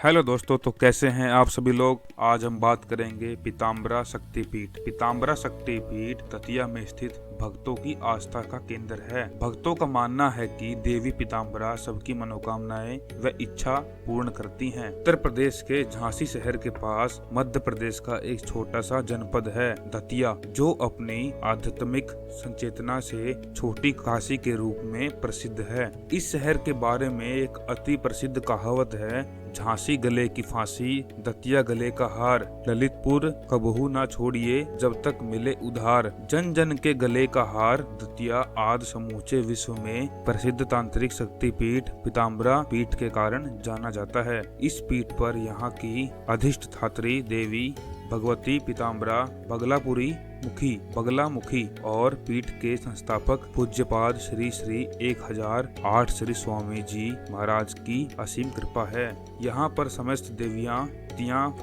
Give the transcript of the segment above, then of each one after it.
Hello दोस्तों, तो कैसे हैं आप सभी लोग। आज हम बात करेंगे पीताम्बरा शक्तिपीठ। पीताम्बरा शक्तिपीठ दतिया में स्थित भक्तों की आस्था का केंद्र है। भक्तों का मानना है कि देवी पीताम्बरा सबकी मनोकामनाएं व इच्छा पूर्ण करती हैं। उत्तर प्रदेश के झांसी शहर के पास मध्य प्रदेश का एक छोटा सा जनपद है दतिया, जो अपनी आध्यात्मिक संचेतना से छोटी काशी के रूप में प्रसिद्ध है। इस शहर के बारे में एक अति प्रसिद्ध कहावत है, झांसी गले की फांसी, दतिया गले का हार, ललितपुर कबहू ना छोड़िए जब तक मिले उधार। जन जन के गले का हार दतिया आज समूचे विश्व में प्रसिद्ध तांत्रिक शक्तिपीठ पीताम्बरा पीठ के कारण जाना जाता है। इस पीठ पर यहाँ की अधिष्ठात्री देवी भगवती पीताम्बरा बगला मुखी और पीठ के संस्थापक पूज्यपाद श्री श्री 1008 श्री स्वामी जी महाराज की असीम कृपा है। यहाँ पर समस्त देवियाँ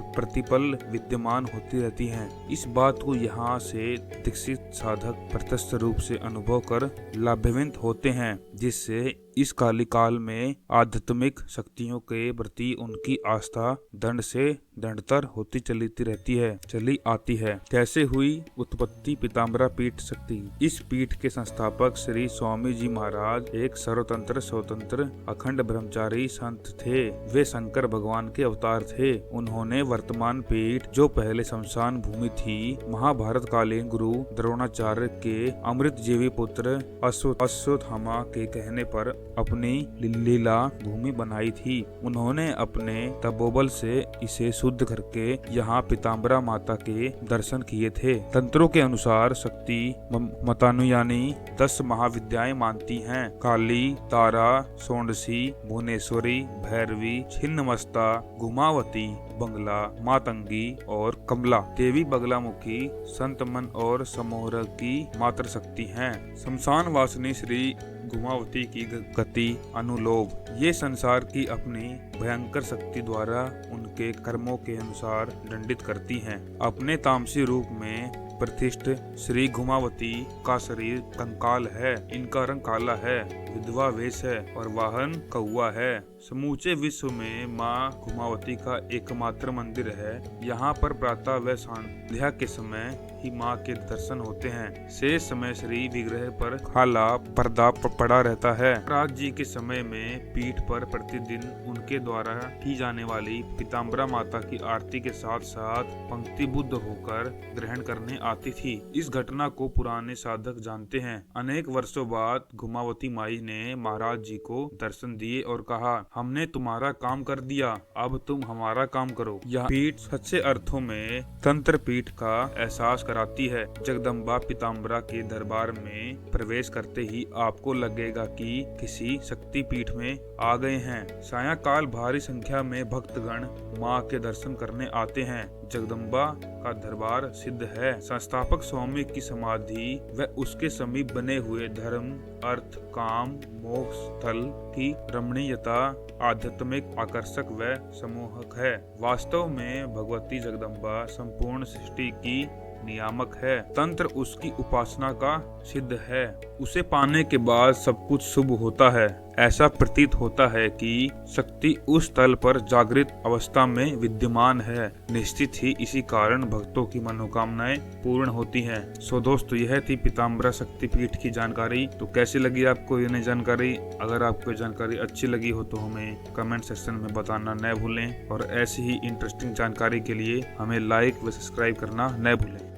प्रतिपल विद्यमान होती रहती हैं। इस बात को यहाँ से दीक्षित साधक प्रत्यक्ष रूप से अनुभव कर लाभान्वित होते हैं, जिससे इस काल में आध्यात्मिक शक्तियों के प्रति उनकी आस्था दंड से दंडतर होती चली आती है। कैसे हुई उत्पत्ति पीताम्बरा पीठ शक्ति। इस पीठ के संस्थापक श्री स्वामी जी महाराज एक सर्वतंत्र स्वतंत्र अखंड ब्रह्मचारी संत थे। वे शंकर भगवान के अवतार थे। उन्होंने वर्तमान पीठ, जो पहले शमशान भूमि थी, महाभारत कालीन गुरु द्रोणाचार्य के अमृत जीवी पुत्र अश्वत्थामा के कहने पर अपनी लीला भूमि बनाई थी। उन्होंने अपने तपोबल से इसे शुद्ध करके यहाँ पीताम्बरा माता के दर्शन किए थे। तंत्रों के अनुसार शक्ति मतानुयानी 10 महाविद्याएं मानती हैं: काली, तारा, सोंडसी, भुवनेश्वरी, भैरवी, छिन्नमस्ता, घुमावती, बंगला, मातंगी और कमला। देवी बगलामुखी संत मन और समोहर की मात्र शक्ति हैं। शमशान वासिनी श्री घुमावती की गति अनुलोभ, ये संसार की अपनी भयंकर शक्ति द्वारा उनके कर्मों के अनुसार दंडित करती हैं। अपने तामसी रूप में प्रतिष्ठ श्री घुमावती का शरीर कंकाल है, इनका रंग काला है, विधवा वेश है और वाहन कौआ है। समूचे विश्व में माँ घुमावती का एकमात्र मंदिर है। यहाँ पर प्रातः व संध्या के समय ही माँ के दर्शन होते हैं। शेष समय श्री विग्रह पर काला पर्दा पड़ा रहता है। महाराज जी के समय में पीठ पर प्रतिदिन उनके द्वारा की जाने वाली पीताम्बरा माता की आरती के साथ साथ पंक्तिबुद्ध होकर ग्रहण करने आती थी। इस घटना को पुराने साधक जानते हैं। अनेक वर्षों बाद घुमावती माई ने महाराज जी को दर्शन दिए और कहा, हमने तुम्हारा काम कर दिया, अब तुम हमारा काम करो। यह पीठ सच्चे अर्थों में तंत्र पीठ का एहसास कराती है। जगदम्बा पीताम्बरा के दरबार में प्रवेश करते ही आपको लगेगा कि किसी शक्ति पीठ में आ गए हैं। सायंकाल भारी संख्या में भक्तगण माँ के दर्शन करने आते हैं। जगदम्बा का दरबार सिद्ध है। संस्थापक स्वामी की समाधि व उसके समीप बने हुए धर्म, अर्थ, काम, मोक्ष स्थल की रमणीयता आध्यात्मिक आकर्षक व सम्मोहक है। वास्तव में भगवती जगदम्बा संपूर्ण सृष्टि की नियामक है। तंत्र उसकी उपासना का सिद्ध है। उसे पाने के बाद सब कुछ शुभ होता है। ऐसा प्रतीत होता है कि शक्ति उस तल पर जागृत अवस्था में विद्यमान है। निश्चित ही इसी कारण भक्तों की मनोकामनाएं पूर्ण होती हैं। सो दोस्तों, यह थी पीताम्बरा शक्तिपीठ की जानकारी। तो कैसी लगी आपको ये जानकारी? अगर आपको जानकारी अच्छी लगी हो तो हमें कमेंट सेक्शन में बताना न भूलें और ऐसी ही इंटरेस्टिंग जानकारी के लिए हमें लाइक व सब्सक्राइब करना न भूलें।